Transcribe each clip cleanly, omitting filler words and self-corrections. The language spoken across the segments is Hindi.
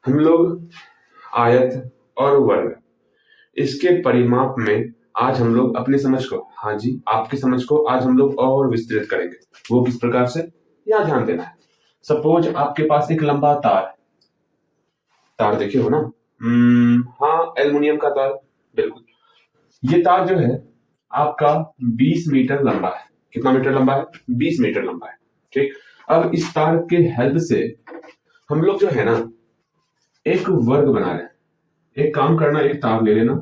हम लोग आयत और वर्ग इसके परिमाप में आज हम लोग अपनी समझ को, हाँ जी, आपकी समझ को आज हम लोग और विस्तृत करेंगे। वो किस प्रकार से, यहाँ ध्यान देना है। सपोज आपके पास एक लंबा तार है। तार देखे हो ना? हाँ, एल्युमिनियम का तार, बिल्कुल। ये तार जो है आपका 20 मीटर लंबा है। कितना मीटर लंबा है? 20 मीटर लंबा है। ठीक। अब इस तार के हेल्प से हम लोग जो है ना एक वर्ग बना रहे हैं। एक काम करना, एक तार ले लेना,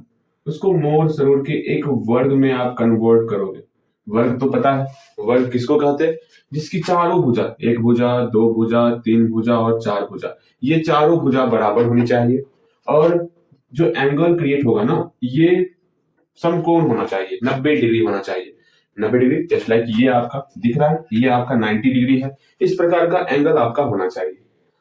उसको मोड़ सरोड़ के एक वर्ग में आप कन्वर्ट करोगे। वर्ग तो पता है, वर्ग किसको कहते हैं? जिसकी चारों भुजा, एक भुजा, दो भुजा, तीन भुजा और चार भुजा, ये चारों भुजा बराबर होनी चाहिए। और जो एंगल क्रिएट होगा ना, ये समकोण होना चाहिए, 90 डिग्री होना चाहिए। 90 डिग्री, जस्ट लाइक ये आपका दिख रहा है, ये आपका 90 डिग्री है। इस प्रकार का एंगल आपका होना चाहिए।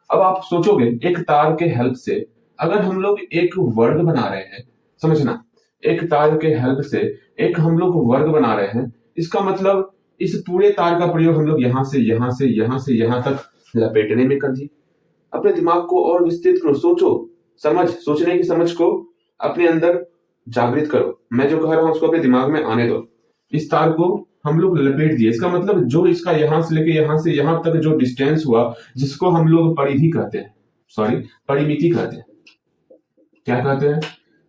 अब आप सोचोगे, एक तार के हेल्प से अगर हम लोग एक वर्ग बना रहे हैं, समझना, एक तार के हेल्प से एक हम लोग वर्ग बना रहे हैं, इसका मतलब इस पूरे तार का प्रयोग हम लोग यहां से यहां से यहां से यहां तक लपेटने में कर दिए। अपने दिमाग को और विस्तृत करो, सोचो, सोचने की समझ को अपने अंदर जागृत करो। मैं जो कह रहा हूं उसको अपने दिमाग में आने दो। इस तार को हम लोग लपेट दिए, इसका मतलब जो इसका यहां से लेके यहां से यहां तक जो डिस्टेंस हुआ, जिसको हम लोग परिधि कहते हैं, सॉरी, परिमिति कहते हैं। क्या कहते हैं?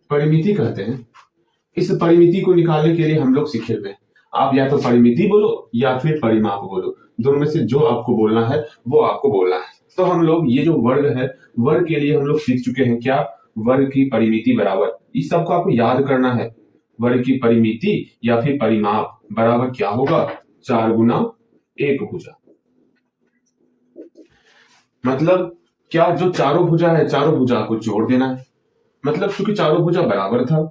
परिमिति कहते हैं। इस परिमिति को निकालने के लिए हम लोग सीखे हुए हैं। आप या तो परिमिति बोलो या फिर परिमाप बोलो, दोनों में से जो आपको बोलना है वो आपको बोलना है। तो हम लोग ये जो वर्ग है, वर्ग के लिए हम लोग सीख चुके हैं क्या? वर्ग की परिमिति बराबर, इस सबको आपको याद करना है। वर्ग की परिमिति या फिर परिमाप बराबर क्या होगा? 4 गुना 1 भुजा। मतलब क्या, जो चारों भुजा है, चारों भुजा को जोड़ देना है। मतलब क्योंकि चारों भुजा बराबर था,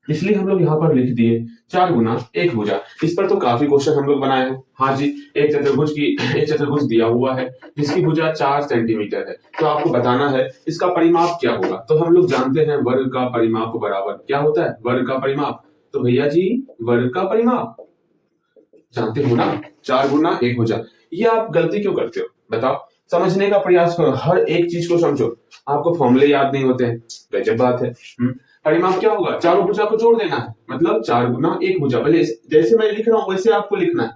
इसलिए हम लोग यहाँ पर लिख दिए 4 गुना 1 भुजा। इस पर तो काफी क्वेश्चन हम लोग बनाए हैं। हाँ जी, एक चतुर्भुज दिया हुआ है जिसकी भुजा 4 सेंटीमीटर है, तो आपको बताना है इसका परिमाप क्या होगा। तो हम लोग जानते हैं वर्ग का परिमाप बराबर क्या होता है? वर्ग का परिमाप, तो भैया जी वर्ग का परिमाप जानते हो ना, 4 गुना 1 भुजा। ये आप गलती क्यों करते हो बताओ? समझने का प्रयास करो, हर एक चीज को समझो। आपको फॉर्मूले याद नहीं होते हैं, गजब बात है। परिमाप क्या होगा? चारों भुजा को जोड़ देना है, मतलब 4 गुना 1 भुजा। पहले जैसे मैं लिख रहा हूं वैसे आपको लिखना है,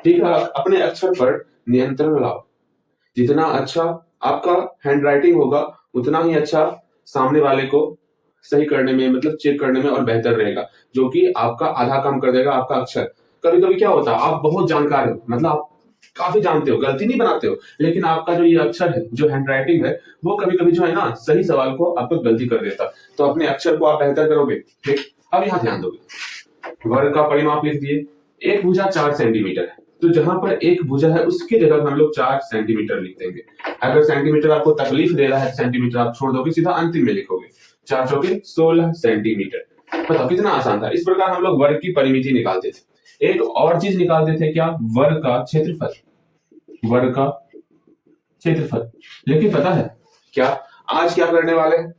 ठीक है? अपने अक्षर पर नियंत्रण लाओ। जितना अच्छा आपका हैंड राइटिंग होगा, उतना ही अच्छा सामने वाले को सही करने में, मतलब चेक करने में और बेहतर रहेगा, जो कि आपका आधा काम कर देगा आपका अक्षर। कभी कभी क्या होता है, आप बहुत जानकार हो, मतलब आप काफी जानते हो, गलती नहीं बनाते हो, लेकिन आपका जो ये अक्षर है, जो हैंड राइटिंग है, वो कभी कभी जो है ना सही सवाल को आपको गलती कर देता। तो अपने अक्षर को आप बेहतर करोगे। ठीक, अब यहाँ ध्यान दोगे, वर्ग का परिमाप लिख दिए। एक भुजा 4 सेंटीमीटर है, तो जहां पर एक भुजा है उसकी जगह हम लोग 4 सेंटीमीटर लिख देंगे। अगर सेंटीमीटर आपको तकलीफ दे रहा है, सेंटीमीटर आप छोड़ दोगे, सीधा अंतिम में लिखोगे 4 चौके 16 सेंटीमीटर। बताओ कितना आसान था। इस प्रकार हम लोग वर्ग की परिमिति निकालते थे। एक और चीज निकालते थे, क्या? वर्ग का क्षेत्रफल। वर्ग का क्षेत्रफल। लेकिन पता है क्या, आज क्या करने वाले हैं?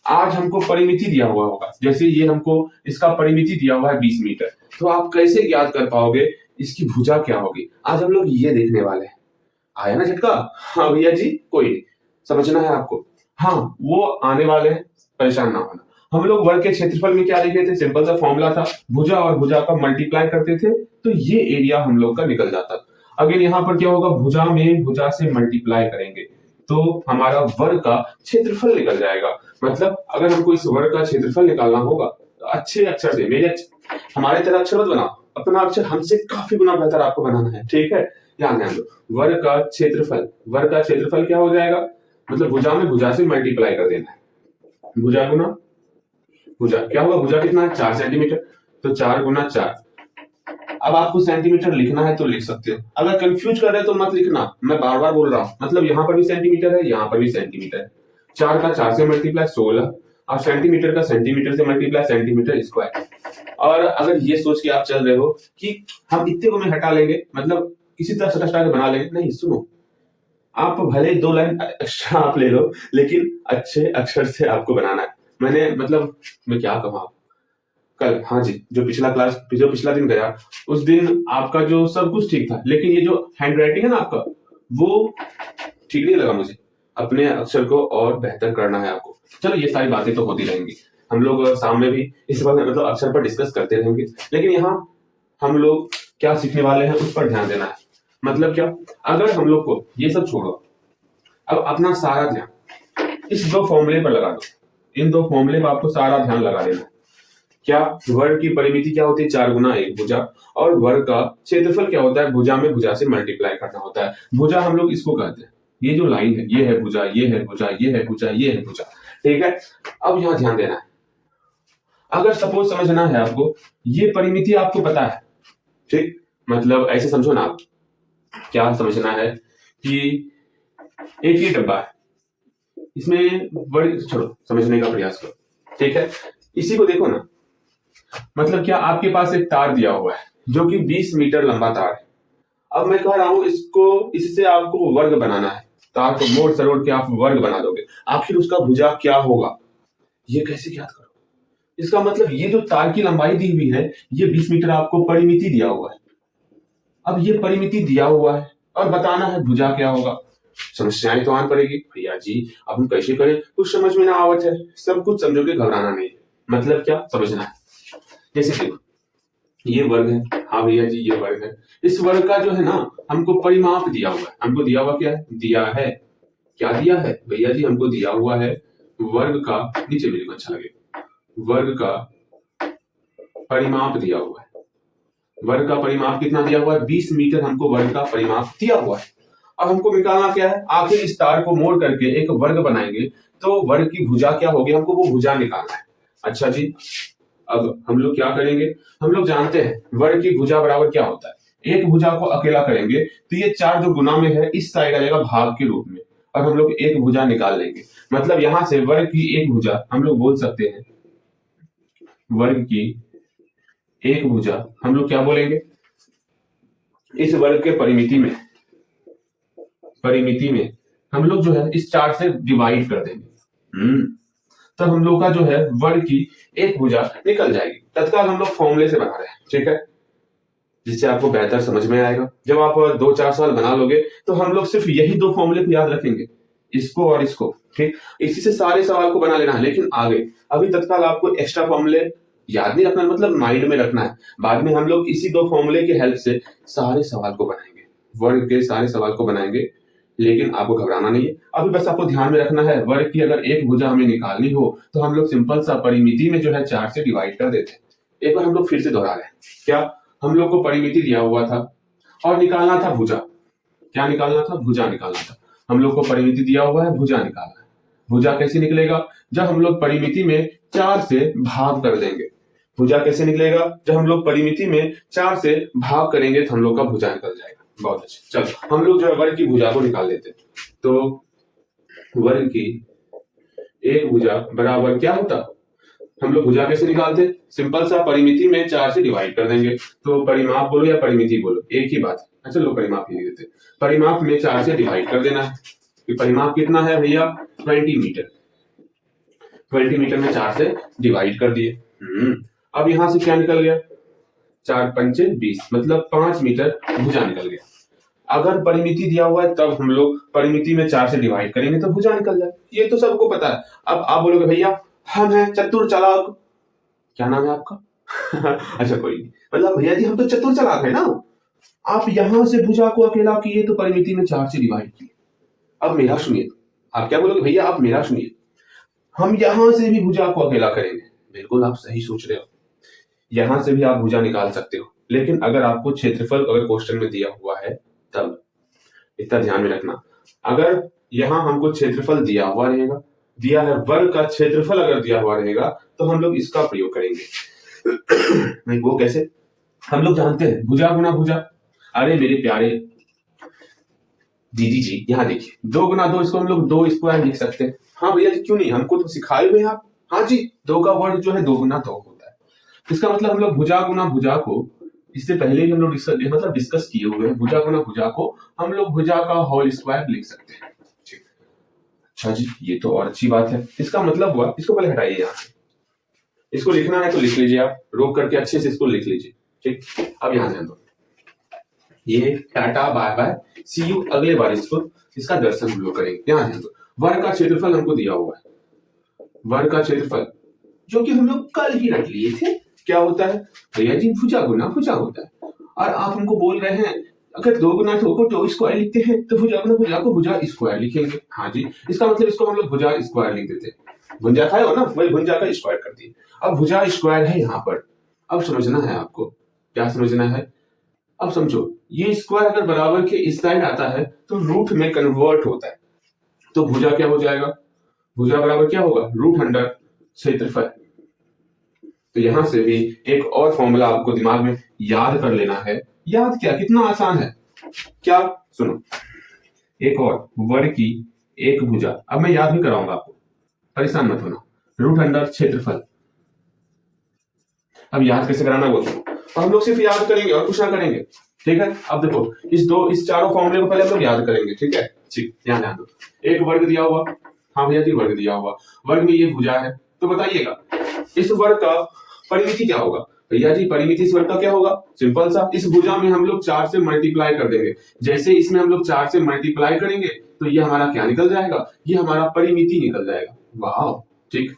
आज हमको परिमिति दिया हुआ होगा, जैसे ये हमको इसका परिमिति दिया हुआ है 20 मीटर, तो आप कैसे ज्ञात कर पाओगे इसकी भुजा क्या होगी? आज हम लोग ये देखने वाले हैं। आया ना झटका? हाँ भैया जी, कोई नहीं, समझना है आपको। हाँ, वो आने वाले हैं, परेशान ना होना। हम लोग वर्ग के क्षेत्रफल में क्या लिखे थे? सिंपल सा फॉर्मूला था, भुजा और भुजा का मल्टीप्लाई करते थे तो ये एरिया हम लोग का निकल जाता। अगर यहाँ पर क्या होगा, भुजा में भुजा से मल्टीप्लाई करेंगे तो हमारा वर्ग का क्षेत्रफल निकल जाएगा। मतलब अगर हमको इस वर्ग का क्षेत्रफल निकालना होगा तो अच्छे अक्षर से, हमारे तरह अक्षर मत बनाओ, अपना अक्षर हमसे काफी गुना बेहतर आपको बनाना है, ठीक है? ध्यान दो, वर्ग का क्षेत्रफल, वर्ग का क्षेत्रफल क्या हो जाएगा? मतलब भुजा में भुजा से मल्टीप्लाई कर देना है। भुजा गुना भुजा, क्या होगा? भुजा कितना है? 4 सेंटीमीटर, तो 4 गुना 4। अब आपको सेंटीमीटर लिखना है तो लिख सकते हो, अगर कंफ्यूज कर रहे हो तो मत लिखना, मैं बार बार बोल रहा हूं। मतलब यहाँ पर भी सेंटीमीटर है, यहाँ पर भी सेंटीमीटर है। 4 का 4 से मल्टीप्लाई 16, और सेंटीमीटर का सेंटीमीटर से मल्टीप्लाई सेंटीमीटर स्क्वायर। और अगर ये सोच के आप चल रहे हो कि हम इतने को में हटा लेंगे, मतलब किसी तरह से हटा के बना लेंगे, नहीं, सुनो, आप भले 2 लाइन एक्स्ट्रा आप ले लो, लेकिन अच्छे अक्षर से आपको बनाना है। मैं क्या कहूँ आप, कल, हाँ जी, जो पिछला दिन गया, उस दिन आपका जो सब कुछ ठीक था, लेकिन ये जो हैंड राइटिंग है ना आपका, वो ठीक नहीं लगा मुझे। अपने अक्षर को और बेहतर करना है आपको। चलो ये सारी बातें तो होती रहेंगी, हम लोग सामने भी इस बार मतलब अक्षर पर डिस्कस करते रहेंगे, लेकिन यहाँ हम लोग क्या सीखने वाले हैं उस पर ध्यान देना है। मतलब क्या, अगर हम लोग को ये सब छोड़ो, अब अपना सारा ध्यान इस दो फॉर्मूले पर लगा दो, इन दो फॉर्मूले पर आपको सारा ध्यान लगा देना है। क्या, वर्ग की परिमिति क्या होती है 4 गुना 1 भुजा, और वर्ग का क्षेत्रफल क्या होता है, भुजा में भुजा से मल्टीप्लाई करना होता है। भुजा हम लोग इसको कहते हैं, ये जो लाइन है ये है भुजा, ये है भुजा, ये है भुजा, ये है भुजा, ठीक है। अब यहाँ ध्यान देना है, अगर सपोज समझना है आपको, ये परिमिति आपको पता है, ठीक, मतलब ऐसे समझो ना आप, क्या समझना है कि एक ही डब्बा है, इसमें वर्ग, छोड़ो समझने का प्रयास करो, ठीक है। इसी को देखो ना, मतलब क्या, आपके पास एक तार दिया हुआ है जो कि 20 मीटर लंबा तार है। अब मैं कह रहा हूं इसको, इससे आपको वर्ग बनाना है, तार को मोड़ सरोड़ के आप वर्ग बना दोगे, आखिर उसका भुजा क्या होगा, ये कैसे ज्ञात करो। इसका मतलब ये जो तार की लंबाई दी हुई है, ये 20 मीटर आपको परिमिति दिया हुआ है। अब ये परिमिति दिया हुआ है और बताना है भुजा क्या होगा। समस्याएं तो आन पड़ेगी, भैया जी अब हम कैसे करें, कुछ समझ में ना आवत है, सब कुछ समझोगे, घबराना नहीं है। मतलब क्या समझना है, जैसे देखो ये वर्ग है, हाँ भैया जी ये वर्ग है, इस वर्ग का जो है ना हमको परिमाप दिया हुआ है। हमको दिया हुआ क्या है, दिया है, क्या दिया है भैया जी, हमको दिया हुआ है वर्ग का, नीचे मेरे को अच्छा लगे, वर्ग का परिमाप दिया हुआ है। वर्ग का परिमाप कितना दिया हुआ है, 20 मीटर हमको वर्ग का परिमाप दिया हुआ है। अब हमको निकालना क्या है, आखिर इस तार को मोड़ करके एक वर्ग बनाएंगे तो वर्ग की भुजा क्या होगी, हमको वो भुजा निकालना है। अच्छा जी, अब हम लोग क्या करेंगे, हम लोग जानते हैं वर्ग की भुजा बराबर क्या होता है। एक भुजा को अकेला करेंगे तो ये 4 जो गुना में है इस साइड आएगा भाग के रूप में, और हम लोग एक भुजा निकाल लेंगे। मतलब यहां से वर्ग की एक भुजा हम लोग बोल सकते हैं, वर्ग की एक भुजा हम लोग क्या बोलेंगे, इस वर्ग के परिमिति में हम लोग जो है इस 4 से डिवाइड कर देंगे, तब हम लोग का जो है वर्ग की एक भुजा निकल जाएगी। तत्काल हम लोग फॉर्मूले से बना रहे हैं, ठीक है, जिससे आपको बेहतर समझ में आएगा। जब आप 2-4 साल बना लोगे तो हम लोग सिर्फ यही 2 फॉर्मूले को याद रखेंगे, इसको और इसको, ठीक। इसी से सारे सवाल को बना लेना है, लेकिन आगे अभी तत्काल आपको एक्स्ट्रा फॉर्मूले याद नहीं रखना, मतलब माइंड में रखना है। बाद में हम लोग इसी 2 फॉर्मूले के हेल्प से सारे सवाल को बनाएंगे, वर्ग के सारे सवाल को बनाएंगे, लेकिन आपको घबराना नहीं है। अभी बस आपको ध्यान में रखना है, वर्ग की अगर एक भुजा हमें निकालनी हो तो हम लोग सिंपल सा परिमिति में जो है 4 से डिवाइड कर देते हैं। एक बार हम लोग फिर से दोहरा रहे हैं, क्या, हम लोग को परिमिति दिया हुआ था और निकालना था भुजा, क्या निकालना था, भुजा निकालना था। हम लोग को परिमिति दिया हुआ है, भुजा निकालना है। भुजा कैसे निकलेगा, जब हम लोग परिमिति में 4 से भाग कर देंगे। भुजा कैसे निकलेगा, जब हम लोग परिमिति में 4 से भाग करेंगे तो हम लोग का भुजा निकल जाएगा। बहुत अच्छा, चलो हम लोग जो है वर्ग की भुजा को निकाल लेते हैं। तो वर्ग की एक भुजा बराबर क्या होता, हम लोग भुजा कैसे निकालते, सिंपल सा परिमिति में 4 से डिवाइड कर देंगे। तो परिमाप बोलो या परिमिति बोलो एक ही बात है। अच्छा लो परिमाप ही देते, परिमाप में 4 से डिवाइड कर देना है। कि परिमाप कितना है भैया, 20 मीटर, 20 मीटर में 4 से डिवाइड कर दिए। अब यहां से क्या निकल गया, 4 पंचे 20, मतलब 5 मीटर भुजा निकल गया। अगर परिमिति दिया हुआ है तब हम लोग परिमिति में 4 से डिवाइड करेंगे तो भुजा निकल जाए, ये तो सबको पता है। अब आप बोलोगे भैया हम हैं चतुर चालाक, क्या नाम है आपका अच्छा कोई नहीं, मतलब भैया जी हम तो चतुर चालाक है ना, आप यहां से भुजा को अकेला किए तो परिमिति में 4 से डिवाइड किए। अब मेरा सुनिए, आप क्या बोलोगे भैया, आप मेरा सुनिए, हम यहां से भी भुजा को अकेला करेंगे। बिल्कुल आप सही सोच रहे हो, यहां से भी आप भुजा निकाल सकते हो, लेकिन अगर आपको क्षेत्रफल अगर क्वेश्चन में दिया हुआ है तब इतना ध्यान में रखना, अगर यहां हमको क्षेत्रफल दिया हुआ रहेगा, दिया है वर्ग का क्षेत्रफल अगर दिया हुआ रहेगा तो हम लोग इसका प्रयोग करेंगे नहीं वो कैसे, हम लोग जानते हैं भुजा गुना भुजा। अरे मेरे प्यारे दीदी जी यहाँ देखिए, 2 गुना 2 इसको हम लोग 2 स्क्वायर लिख सकते हैं। हाँ भैया जी क्यों नहीं, हमको तो सिखाए हुए हैं आप। हाँ जी, 2 का वर्ग जो है 2 गुना 2 होता है। इसका मतलब हम लोग भुजा गुना भुजा को, इससे पहले ही हम लोग डिस्कस किए हुए हैं, भुजा गुना भुजा को हम लोग भुजा का होल स्क्वायर लिख सकते हैं। ठीक, अच्छा जी ये तो और अच्छी बात है। इसका मतलब हुआ, इसको पहले हटाइए यहाँ से, इसको लिखना है तो लिख लीजिए, आप रोक करके अच्छे से इसको लिख लीजिए। ठीक, अब यहाँ ध्यान दो, ये tata bye bye see you, अगले बार इसका दर्शन हम लोग करेंगे। यहाँ ध्यान दो, वर्ग का क्षेत्रफल हमको दिया हुआ है, वर्ग का क्षेत्रफल जो कि हम लोग कल ही रख लिए थे, क्या होता है भैया जी, भुजा गुना भुजा होता है। और आप हमको बोल रहे हैं अगर 2 गुना 2 को 2 स्क्वायर लिखते हैं तो भुजा गुना भुजा को भुजा स्क्वायर लिखेंगे। हाँ जी, इसका मतलब इसको हम लोग भुजा स्क्वायर लिख देते, भुजा खाए हो ना, वही भुजा का स्क्वायर कर दिए। अब भुजा स्क्वायर है यहाँ पर, अब समझना है आपको, क्या समझना है, अब समझो ये स्क्वायर अगर बराबर के इस साइड आता है तो रूट में कन्वर्ट होता है, तो भुजा क्या हो जाएगा, भुजा बराबर क्या होगा, रूट अंडर क्षेत्रफल। तो यहां से भी एक और फॉर्मूला आपको दिमाग में याद कर लेना है। याद क्या, कितना आसान है, क्या सुनो, एक और वर्ग की एक भुजा, अब मैं याद भी कराऊंगा आपको, परेशान मत होना, रूट अंडर क्षेत्रफल। अब याद कैसे कराना वो सुनो, और हम लोग सिर्फ याद करेंगे और कुछ ना करेंगे, ठीक है। अब देखो इस चारों फॉर्मूले को पहले हम लोग याद करेंगे, ठीक है, ठीक, ध्यान दो। एक वर्ग दिया हुआ, हाँ भैया जी वर्ग दिया हुआ, वर्ग में ये भुजा है, तो बताइएगा इस वर्ग का परिमिति क्या होगा, भैया जी परिमिति इस वर्ग का क्या होगा, सिंपल सा, इस भुजा में हम लोग 4 से मल्टीप्लाई कर देंगे, जैसे इसमें हम लोग 4 से मल्टीप्लाई करेंगे तो ये हमारा क्या निकल जाएगा, ये हमारा परिमिति निकल जाएगा। वाह, ठीक।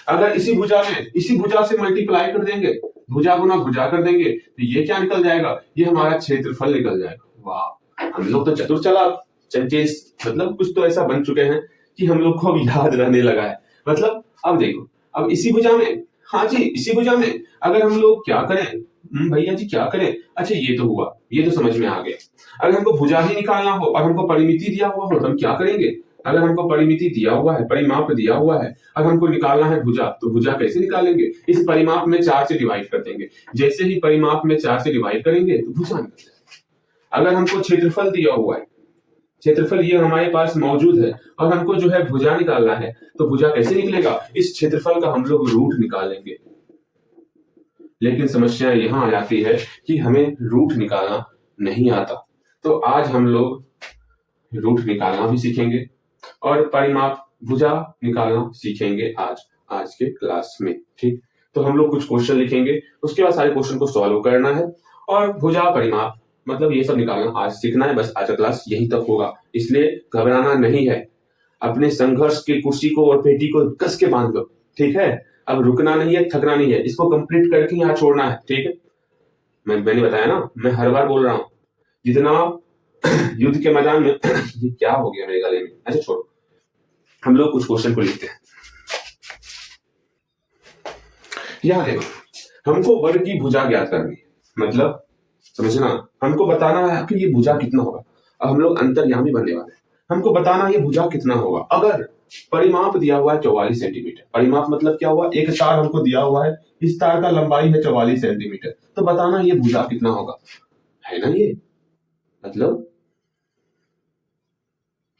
अगर इसी भुजा से मल्टीप्लाई कर देंगे, भुजा गुना भुजा कर देंगे तो ये क्या निकल जाएगा, ये हमारा क्षेत्रफल निकल जाएगा। वाह, हम लोग तो चतुर चालाक मतलब कुछ तो ऐसा बन चुके हैं कि हम लोग को अब याद रहने लगा है। मतलब अब देखो, अब इसी भुजा में, हाँ जी इसी भुजा में अगर हम लोग क्या करें, भैया जी क्या करें, अच्छा ये तो हुआ, ये तो समझ में आ गया। अगर हमको भुजा ही निकालना हो और हमको परिमिति दिया हुआ हो तो हम क्या करेंगे, अगर हमको परिमिति दिया हुआ है, परिमाप दिया हुआ है, अगर हमको निकालना है भुजा, तो भुजा कैसे निकालेंगे, इस परिमाप में 4 से डिवाइड कर देंगे, जैसे ही परिमाप में 4 से डिवाइड करेंगे तो भुजा निकल जाएगा। अगर हमको क्षेत्रफल दिया हुआ है, क्षेत्रफल ये हमारे पास मौजूद है और हमको जो है भुजा निकालना है, तो भुजा कैसे निकलेगा, इस क्षेत्रफल का हम लोग रूट निकालेंगे। लेकिन समस्या यहां आ जाती है कि हमें रूट निकालना नहीं आता, तो आज हम लोग रूट निकालना भी सीखेंगे और परिमाप भुजा निकालना सीखेंगे आज के क्लास में, ठीक। तो हम लोग कुछ क्वेश्चन लिखेंगे, उसके बाद सारे क्वेश्चन को सॉल्व करना है और भुजा परिमाप मतलब ये सब निकालना आज सीखना है। बस आज का क्लास यहीं तक होगा, इसलिए घबराना नहीं है, अपने संघर्ष की कुर्सी को और पेटी को कस के बांध लो, ठीक है। अब रुकना नहीं है, थकना नहीं है, इसको कंप्लीट करके यहाँ छोड़ना है, ठीक है। मैंने बताया ना, मैं हर बार बोल रहा हूँ, जितना युद्ध के मैदान में ये क्या हो गया मेरे गले में, अच्छा छोड़ो, हम लोग कुछ क्वेश्चन को लिखते हैं। यहाँ देखो, हमको वर्ग की भुजा ज्ञात करनी है, मतलब समझना, हमको बताना है कि ये भुजा कितना होगा। अब हम लोग अंतर्यामी बनने वाले हैं, हमको बताना ये भुजा कितना होगा। अगर परिमाप दिया हुआ है 44 सेंटीमीटर, परिमाप मतलब क्या हुआ, एक तार हमको दिया हुआ है, इस तार का लंबाई है 44 सेंटीमीटर, तो बताना ये भुजा कितना होगा, है ना ये, मतलब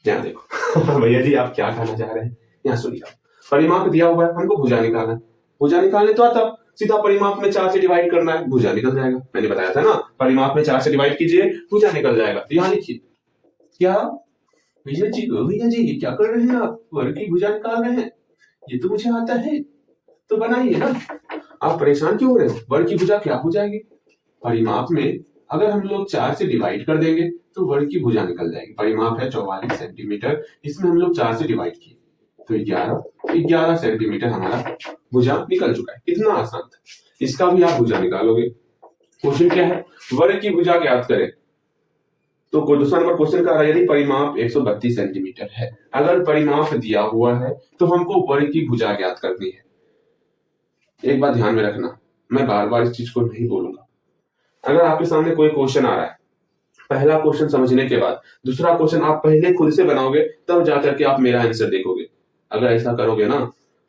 यहाँ देखो भैया जी आप क्या कहना चाह रहे हैं, यहाँ सुनिए, परिमाप दिया हुआ है, हमको भुजा निकालना है, भुजा निकालने तो आता सीधा परिमाप में 4 से डिवाइड करना है, भुजा निकल जाएगा। मैंने बताया था ना, परिमाप में 4 से डिवाइड कीजिए, भुजा निकल जाएगा। तो यहाँ लिखिए, क्या भैया जी ये क्या कर रहे हैं आप, वर्ग की भुजा निकाल रहे हैं, ये तो मुझे आता है, तो बनाइए ना, आप परेशान क्यों हो रहे हो, वर्ग की भुजा क्या हो जाएगी, परिमाप में अगर हम लोग 4 से डिवाइड कर देंगे तो वर्ग की भुजा निकल जाएगी। परिमाप है 44 सेंटीमीटर, इसमें हम लोग 4 से डिवाइड किए तो 11 सेंटीमीटर हमारा भुजा निकल चुका है। कितना आसान था, इसका भी आप भुजा निकालोगे। क्वेश्चन क्या है, वर्ग की भुजा ज्ञात करें, तो दूसरा नंबर क्वेश्चन का रहा, यदि परिमाप 132 सेंटीमीटर है, अगर परिमाप दिया हुआ है तो हमको वर्ग की भुजा ज्ञात करनी है। एक बात ध्यान में रखना, मैं बार बार इस चीज को नहीं बोलूंगा, अगर आपके सामने कोई क्वेश्चन आ रहा है, पहला क्वेश्चन समझने के बाद दूसरा क्वेश्चन आप पहले खुद से बनाओगे, तब जाकर के आप मेरा आंसर देखोगे। अगर ऐसा करोगे ना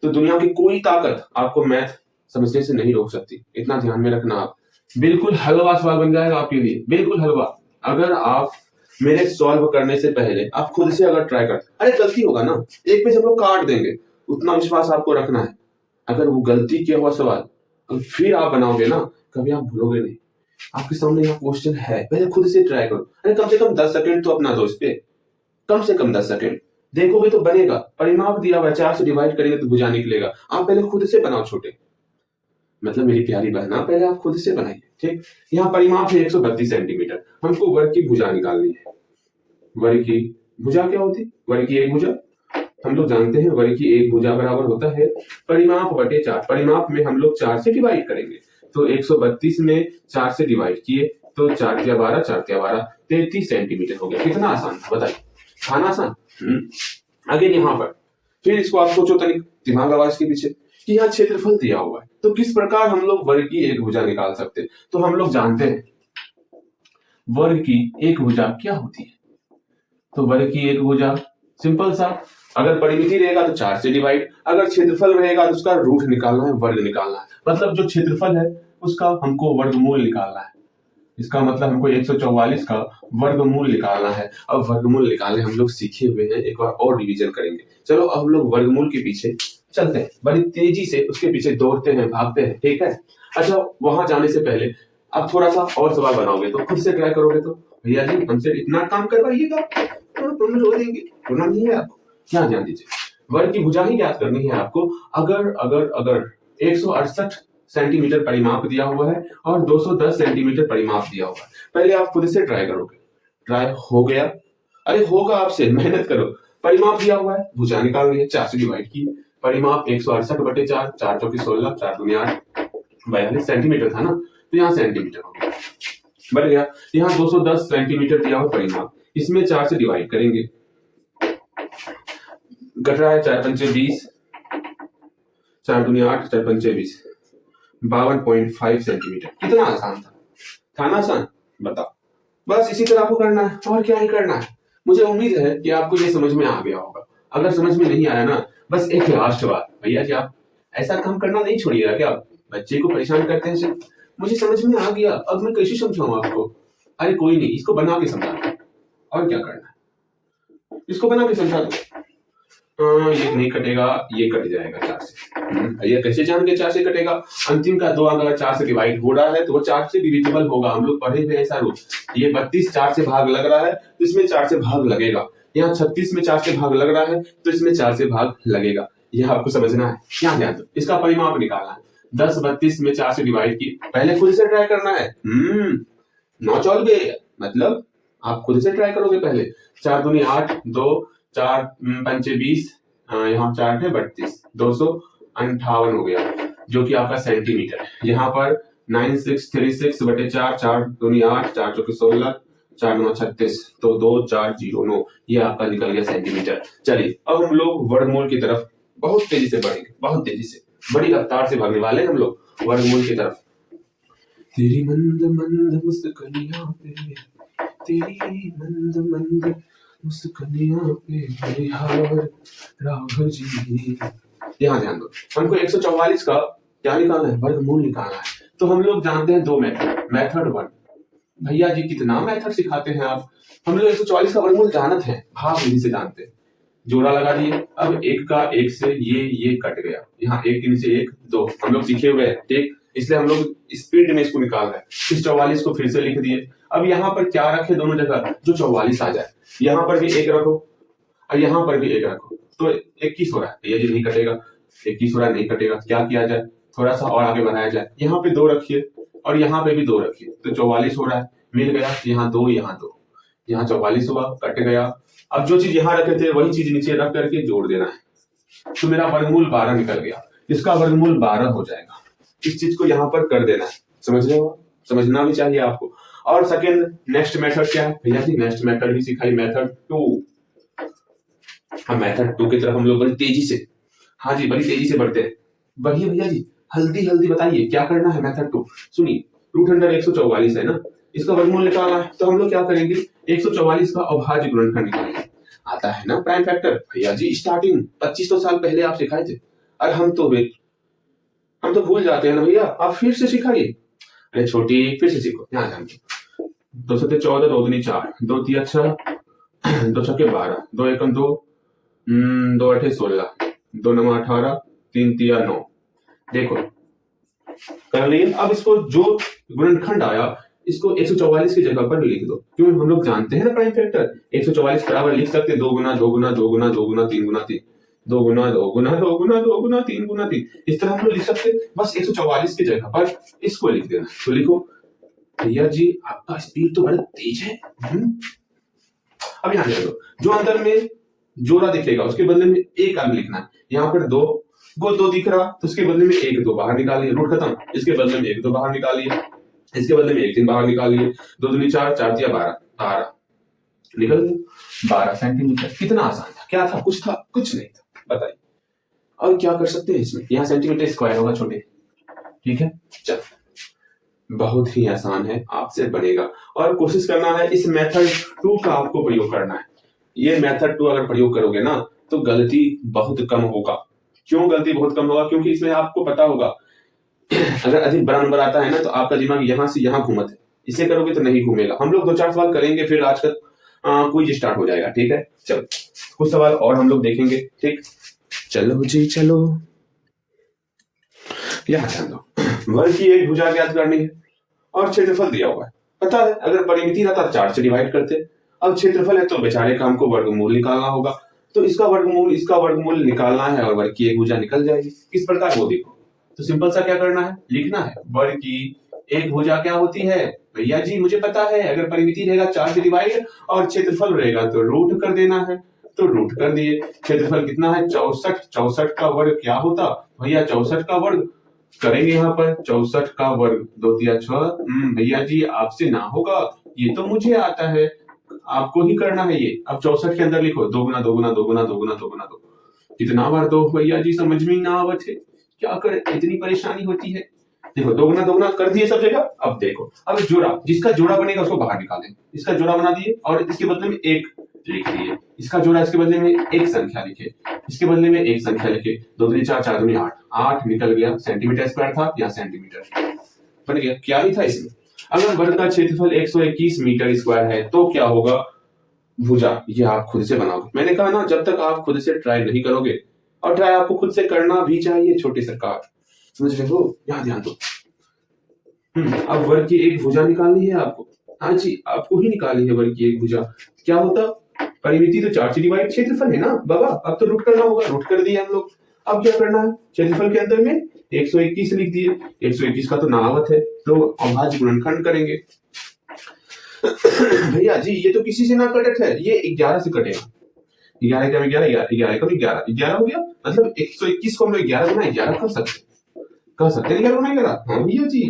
तो दुनिया की कोई ताकत आपको मैथ समझने से नहीं रोक सकती, इतना ध्यान में रखना। आप बिल्कुल हलवा सवाल बन जाएगा आपके लिए, बिल्कुल हलवा। अगर आप मेरे सॉल्व करने से पहले आप खुद से अगर ट्राई कर, अरे गलती होगा ना, एक पेज हम लोग काट देंगे, उतना विश्वास आपको रखना है। अगर वो गलती किया हुआ सवाल फिर आप बनाओगे ना, कभी आप भूलोगे नहीं। आपके सामने यहाँ क्वेश्चन है, पहले खुद से ट्राई करो, अरे कम से कम 10 सेकंड तो अपना दो इस पे, कम से कम 10 सेकंड देखोगे तो बनेगा। परिमाप दिया हुआ है, 4 से डिवाइड करेंगे तो भुजा निकलेगा। आप पहले खुद से बनाओ छोटे, मतलब मेरी प्यारी बहना, पहले आप खुद से बनाइए, ठीक। यहाँ परिमाप है 132 सेंटीमीटर, हमको वर्ग की भुजा निकालनी है। वर्ग की भुजा क्या होती, वर्ग की एक भुजा, हम लोग जानते हैं वर्ग की एक भुजा बराबर होता है परिमाप बटे 4। परिमाप में हम लोग 4 से डिवाइड करेंगे, तो 132 में 4 से डिवाइड किए तो 4 क्या 12, 4 क्या 12, 33 सेंटीमीटर हो गया। कितना आसान था बताइए, था ना आसान। आगे यहाँ पर फिर इसको आप सोचो तनिक, दिमाग लगा इसके पीछे कि यहाँ क्षेत्रफल दिया हुआ है, तो किस प्रकार हम लोग वर्ग की एक भुजा निकाल सकते हैं। तो हम लोग जानते हैं वर्ग की एक भुजा क्या होती है। तो वर्ग की एक भुजा सिंपल सा, अगर परिमिति रहेगा तो 4 से डिवाइड, अगर क्षेत्रफल रहेगा तो उसका रूट निकालना है, वर्ग निकालना है। मतलब जो क्षेत्रफल है उसका हमको वर्गमूल निकालना है। इसका मतलब हमको 144 का वर्गमूल निकालना है। अब वर्गमूल निकालने हम लोग सीखे हुए हैं, एक बार और रिवीजन करेंगे। चलो अब हम लोग वर्गमूल के पीछे चलते हैं, बड़ी तेजी से उसके पीछे दौड़ते हैं, भागते हैं, ठीक है। अच्छा, वहां जाने से पहले अब थोड़ा सा और सवाल बनाओगे तो खुद से ट्राई करोगे तो भैया जी हमसे इतना काम करवाइएगा तो तुम रो देंगे, रोना नहीं है आपको। क्या ध्यान दीजिए, वर्ग की भुजा ही याद करनी है आपको। अगर अगर अगर 168 सेंटीमीटर परिमाप दिया हुआ है और 210 सेंटीमीटर परिमाप दिया हुआ है, पहले आप खुद से ट्राई करोगे। ट्राई हो गया, अरे होगा आपसे, मेहनत करो। परिमाप दिया हुआ है, भुजा निकाल रही है, 4 से डिवाइड की, परिमाप 168 बटे 4, 4 चौकी 16, 4 दूनी 8, 42 सेंटीमीटर था ना, तो यहाँ सेंटीमीटर हो गया, बढ़ गया। यहाँ 210 सेंटीमीटर दिया हुआ परिमाप, इसमें 4 से डिवाइड करेंगे, घट रहा है 4 पंचे 20, 4 दूनी 8, 4 पंचे 20, 52.5 सेंटीमीटर। कितना आसान था ना आसान, बताओ। बस इसी तरह आपको करना है, और क्या ही करना है। मुझे उम्मीद है कि आपको ये समझ में आ गया होगा। अगर समझ में नहीं आया ना, बस एक लास्ट बात, भैया जी आप ऐसा काम करना नहीं छोड़िएगा क्या, बच्चे को परेशान करते हैं सिर्फ। मुझे समझ में आ गया, अब मैं कैसे समझाऊं आपको। अरे कोई नहीं, इसको बना के समझा दो, और क्या करना है, इसको बना के समझा दो। ये नहीं कटेगा, ये कट जाएगा 4 से। ये कैसे जान के 4 से कटेगा, अंतिम का 2 अंक अगर 4 से डिवाइड हो रहा है तो वो 4 से डिविजिबल होगा। हम लोग पढ़े हुए ऐसा रूल। ये 32 4 से भाग लग रहा है तो इसमें 4 से भाग लगेगा। यहाँ 36 में 4 से भाग लग रहा है तो इसमें 4 से भाग लगेगा। यह आपको समझना है, क्या ध्यान दो। इसका परिमाप निकालना है, 10 32 में 4 से डिवाइड की, पहले खुद से ट्राई करना है। नॉट ऑलवेज, मतलब आप खुद से ट्राई करोगे पहले। 4 दूनी 8, 2 4 पंचे 20, यहाँ 4 है 32, 258 हो गया, जो कि आपका सेंटीमीटर। यहाँ पर 9636 बटे 4, 4 दूनी 8, 4 चौकी 16, 4 9 36, तो 2409, ये आपका निकल गया सेंटीमीटर। चलिए अब हम लोग वर्गमूल की तरफ बहुत तेजी से बढ़ेंगे, बहुत तेजी से, बड़ी रफ्तार से भागने वाले हैं हम लोग वर्गमूल की तरफ। तेरी मंद मंद मुस्कानियां पे, तेरी मंद मंद मुस्कानियां पे राघव जी। यहाँ ध्यान दो, हमको 144 का क्या निकालना है, वर्गमूल निकालना है। तो हम लोग जानते हैं 2 मेथड। मेथड 1, भैया जी कितना मेथड सिखाते हैं आप। हम लोग 144 का वर्गमूल जानते हैं, भाग विधि से जानते हैं। जोड़ा लगा दिए, अब 1 का 1 से ये कट गया, यहाँ 1 के नीचे 1 2, हम लोग सीखे हुए हैं, ठीक। इसलिए हम लोग स्पीड में इसको निकाल रहे हैं। इस 44 को फिर से लिख दिए। अब यहाँ पर क्या रखे दोनों जगह, जो 44 आ जाए। यहाँ पर भी 1 रखो और यहाँ पर भी 1 रखो, तो 21 हो रहा है। ये नहीं कटेगा, 21 हो रहा है, नहीं कटेगा। क्या किया जाए, थोड़ा सा और आगे बढ़ाया जाए। यहाँ पे 2 रखिए और यहाँ पे भी 2 रखिए, तो 44 हो रहा है, मिल गया। यहाँ 2, यहाँ 2, यहाँ 44 हुआ, कट गया। अब जो चीज यहाँ रखे थे वही चीज नीचे रख करके जोड़ देना है, तो मेरा वर्गमूल 12 निकल गया। इसका वर्गमूल 12 हो जाएगा। इस चीज को यहाँ पर कर देना है, समझ रहे हो, समझना भी चाहिए आपको। और सेकंड नेक्स्ट मेथड क्या है भैया जी, नेक्स्ट मेथड भी सिखाई, मेथड 2। हाँ, मेथड 2 की तरफ हम लोग बड़ी तेजी से, हाँ जी बड़ी तेजी से बढ़ते हैं। बढ़िए भैया जी, हल्दी हल्दी बताइए क्या करना है। मेथड 2 सुनिए, रूट अंडर 144 है ना, इसका वर्गमूल निकालना है। तो हम लोग क्या करेंगे, 144 का अभाज्य गुणनखंड निकालेंगे। आता है ना प्राइम फैक्टर, भैया जी स्टार्टिंग 2500 साल पहले आप सिखाए थे। अरे हम तो भूल जाते हैं ना भैया, आप फिर से सिखाइए। अरे छोटी, फिर से सीखो, यहाँ ध्यान दो। 2 7 14, 2 दूनी 4, 2 3 6, 2 6 12, 2 1 2, 2 8 16, 2 9 18, 3 3 9। देखो कर लिए। अब इसको जो गुणनखंड आया इसको 144 की जगह पर लिख दो, क्यों, हम लोग जानते हैं ना प्राइम फैक्टर। 144 बराबर लिख सकते 2 गुना 2 गुना 2 गुना 2 गुना 3 गुना 3, 2 गुना 2 गुना 2 गुना 2 गुना 3 गुना 3, इस तरह हम लोग लिख सकते। बस 144 की जगह पर इसको लिख देना। तो लिखो, भैया जी आपका स्पीड तो बड़ा तेज है। अब यहाँ देखो, जो अंदर में जोड़ा दिखेगा, उसके बदले में एक अंक लिखना है। यहाँ पर दो गो दो दिख रहा, तो उसके बदले में एक दो बाहर निकालिए, रूट खत्म। इसके बदले में एक दो बाहर निकालिए, इसके बदले में एक तीन बाहर निकालिए, दो दूनी चार, चार दिया 12, 12 निकल गया 12 सेंटीमीटर। कितना आसान था, क्या था, कुछ था, कुछ नहीं था, बताइए। और क्या कर सकते हैं इसमें, यहाँ सेंटीमीटर स्क्वायर होगा छोटे, ठीक है। चल, बहुत ही आसान है, आपसे बनेगा। और कोशिश करना है इस मेथड 2 का आपको प्रयोग करना है। ये मेथड 2 अगर प्रयोग करोगे ना तो गलती बहुत कम होगा। क्यों गलती बहुत कम होगा, क्योंकि इसमें आपको पता होगा अगर अधिक बड़ा नंबर आता है ना तो आपका दिमाग यहाँ से यहाँ घूमत है, इसे करोगे तो नहीं घूमेगा। हम लोग 2-4 सवाल करेंगे, फिर आज का क्विज स्टार्ट हो जाएगा, ठीक है। चलो कुछ सवाल और हम लोग देखेंगे, ठीक। चलो जी चलो, यहाँ ध्यान दो। वर्ग की एक भुजा ज्ञात करनी है और क्षेत्रफल दिया हुआ है। पता है अगर परिमिति रहता 4 से डिवाइड करते, अब क्षेत्रफल है तो बेचारे का हमको वर्गमूल निकालना होगा, तो इसका वर्गमूल निकालना है और वर्ग की एक भुजा निकल जाएगी। किस प्रकार, वो देखो। तो सिंपल सा क्या करना है, लिखना है वर्ग की एक भुजा क्या होती है। भैया जी मुझे पता है, अगर परिमिति रहेगा 4 से डिवाइड और क्षेत्रफल रहेगा तो रूट कर देना है, तो रूट कर दिए। क्षेत्रफल कितना है 64, 64 का वर्ग क्या होता भैया, 64 का वर्ग करेंगे यहाँ पर, 64 का वर्ग 2 तिया 6। भैया जी आपसे ना होगा, ये तो मुझे आता है, आपको ही करना है ये। अब 64 के अंदर लिखो 2 गुना 2 गुना 2 गुना 2 गुना 2 गुना 2, कितना बार 2 भैया जी समझ में ना आवत है, क्या करे, इतनी परेशानी होती है। देखो 2 गुना कर दिए सब जगह। अब देखो, अब जोड़ा, जिसका जोड़ा बनेगा उसको बाहर निकालें। इसका जोड़ा बना दिए और इसके बदले में एक लिख दिए, इसका जोड़ा इसके बदले में एक संख्या लिखे, इसके बदले में एक संख्या लिखे, 2 दूनी 4, 4 दूनी 8, 8 निकल गया। सेंटीमीटर स्क्वायर था या सेंटीमीटर बन गया, क्या ही था इसमें। अगर वर्ग का क्षेत्रफल 121 मीटर स्क्वायर है तो क्या होगा भुजा, ये आप खुद से बनाओगे। मैंने कहा ना, जब तक आप खुद से ट्राई नहीं करोगे, और ट्राई आपको खुद से करना भी चाहिए छोटे सरकार, समझ रहे हो, यहाँ ध्यान दो। अब वर्ग की एक भुजा निकालनी है आपको, हाँ जी आपको ही निकालनी है वर्ग की एक भुजा। क्या होता, परिमिति तो 4 से डिवाइड, क्षेत्रफल है ना बाबा, अब तो रूट करना होगा, रूट कर दिया हम लोग। अब क्या करना है, क्षेत्रफल के अंदर में 121 लिख दिए, 121 का तो नावत है, तो अभाज्य गुणनखंड करेंगे। भैया जी ये तो किसी से ना कटत है, ये 11 से कटेगा। 11 का 11, 11 का 11 हो गया, मतलब 121 को हम लोग 11 गुना 11 कर सकते 11 गुना 11। हाँ भैया जी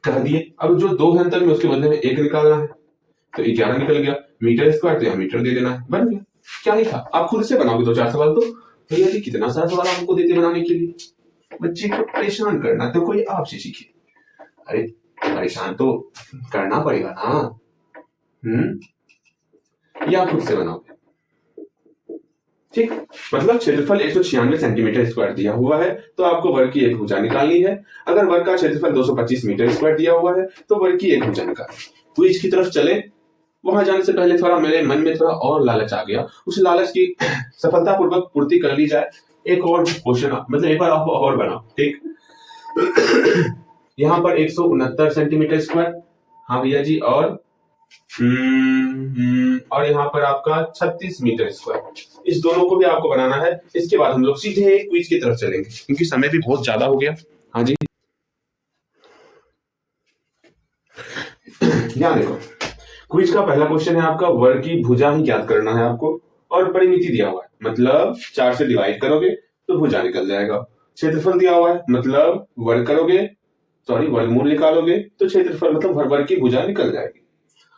कर दिए। अब जो 2 है अंतर में, उसके बदले में 1 निकालना है, तो 11 निकल गया। मीटर स्क्वायर तो यहाँ मीटर दे देना है, बन गया। क्या ही था, आप खुद से बनाओगे 2-4 सवाल तो। भैया जी कितना सारा सवाल आपको देते बनाने के लिए, बच्चे को परेशान करना तो कोई आपसे सीखे। अरे परेशान तो करना पड़ेगा ना, या खुद से बनाओगे, ठीक। मतलब क्षेत्रफल 196 सेंटीमीटर स्क्वायर दिया हुआ है, तो आपको वर्ग की एक भुजा निकालनी है। अगर वर्ग का क्षेत्रफल 225 मीटर स्क्वायर दिया हुआ है तो वर्ग की एक भुजा निकालनी। क्विज की तरफ चले, वहां जाने से पहले थोड़ा मेरे मन में थोड़ा और लालच आ गया, उस लालच की सफलतापूर्वक पूर्ति कर ली जाए। एक और क्वेश्चन, मतलब एक बार आप और बनाओ, ठीक। यहाँ पर 169 सेंटीमीटर स्क्वायर, हाँ भैया जी, और यहाँ पर आपका 36 मीटर स्क्वायर, इस दोनों को भी आपको बनाना है। इसके बाद हम लोग सीधे क्विज की तरफ चलेंगे, क्योंकि समय भी बहुत ज्यादा हो गया। हाँ जी यहाँ देखो, क्विज का पहला क्वेश्चन है आपका, वर्ग की भुजा ही ज्ञात करना है आपको, और परिमिति दिया हुआ है, मतलब 4 से डिवाइड करोगे तो भुजा निकल जाएगा। क्षेत्रफल दिया हुआ है, मतलब वर्ग करोगे, सॉरी वर्गमूल निकालोगे तो क्षेत्रफल मतलब वर्ग की भुजा निकल जाएगी।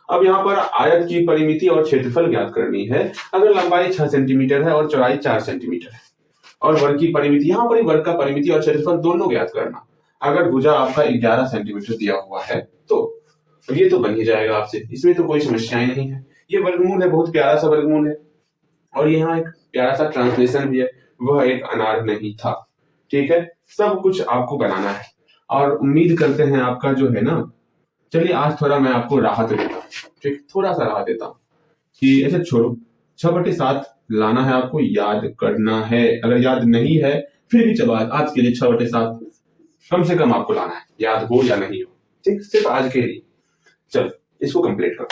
अब यहाँ पर आयत की परिमिति और क्षेत्रफल ज्ञात करनी है। अगर लंबाई 6 सेंटीमीटर है और चौड़ाई 4 सेंटीमीटर है, और वर्ग की परिमिति, यहाँ पर वर्ग का परिमिति और क्षेत्रफल दोनों ज्ञात करना। अगर भुजा आपका 11 सेंटीमीटर दिया हुआ है तो ये तो बन ही जाएगा आपसे, इसमें तो कोई समस्याएं नहीं है। ये वर्गमूल है, बहुत प्यारा सा वर्गमूल है, और यहाँ एक प्यारा सा ट्रांसलेशन भी है, वह एक अनार नहीं था, ठीक है। सब कुछ आपको बनाना है, और उम्मीद करते हैं आपका जो है ना, चलिए आज थोड़ा मैं आपको राहत देता हूँ, ठीक, थोड़ा सा राहत देता हूँ कि ऐसे छोड़ो, 6/7 लाना है आपको, याद करना है। अगर याद नहीं है फिर भी चलो आज के लिए 6/7 कम से कम आपको लाना है, याद हो या नहीं हो, ठीक, सिर्फ आज के लिए। चलो इसको कंप्लीट करो।